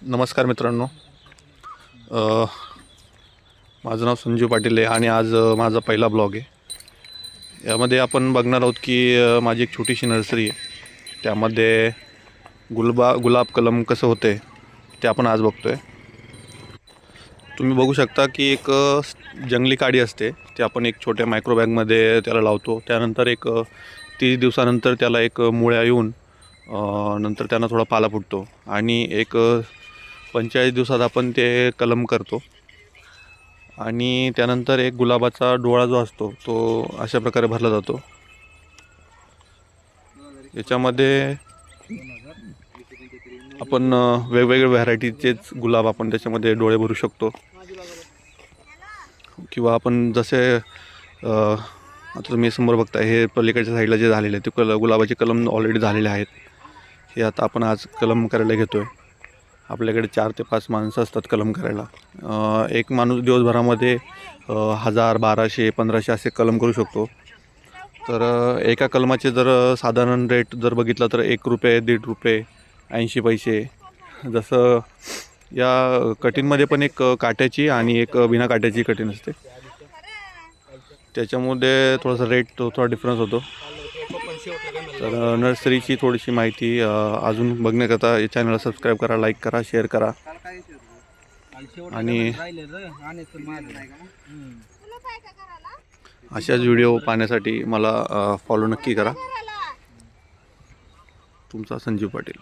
नमस्कार मित्रांनो, माझं नाव संजीव पाटील आहे आणि आज माझा पहिला ब्लॉग आहे। यामध्ये आपण बघणार आहोत की माझी एक छोटीशी नर्सरी आहे, त्यामध्ये गुलाब कलम कसं होते ते आपण आज बघतोय। तुम्ही बघू शकता की एक जंगली काडी असते, ते आपण एक छोट्या मायक्रो बॅगमध्ये त्याला लावतो। त्यानंतर एक 30 दिवसानंतर त्याला एक मुळ्या येऊन नंतर त्यांना थोडा पाला फुटतो आणि एक 45 दिवसात आपण ते कलम करतो आणि त्यानंतर एक गुलाबाचा डोळा जो असतो तो अशा प्रकारे भरला जातो। याच्यामध्ये आपण वेगवेगळ्या व्हरायटीचेच गुलाब आपण त्याच्यामध्ये डोळे भरू शकतो, किंवा आपण जसे आता तुम्ही समोर बघताय हे पलीकडच्या साईडला जे झालेले आहे ते गुलाबाचे कलम ऑलरेडी झालेले आहेत। हे आता आपण आज कलम करायला घेतोय। आपल्याकडे 4 ते 5 माणसं असतात कलम करायला। एक माणूस दिवसभरामध्ये 1000, 1200, 1500 असे कलम करू शकतो। तर एका कलमाचे जर साधारण रेट जर बघितला तर 1 रुपये, 1.5 रुपये, 80 पैसे। जसं या कटींमध्ये पण एक काट्याची आणि एक बिना काट्याची कटीन असते, त्याच्यामध्ये थोडासा रेट थोडा डिफरन्स होतो। तर नर्सरीची थोडीशी माहिती अजून बघण्याकरता या चॅनलला सबस्क्राईब करा, लाईक करा, शेअर करा आणि अशाच व्हिडिओ पाहण्यासाठी मला फॉलो नक्की करा। तुमचा संजीव पाटील।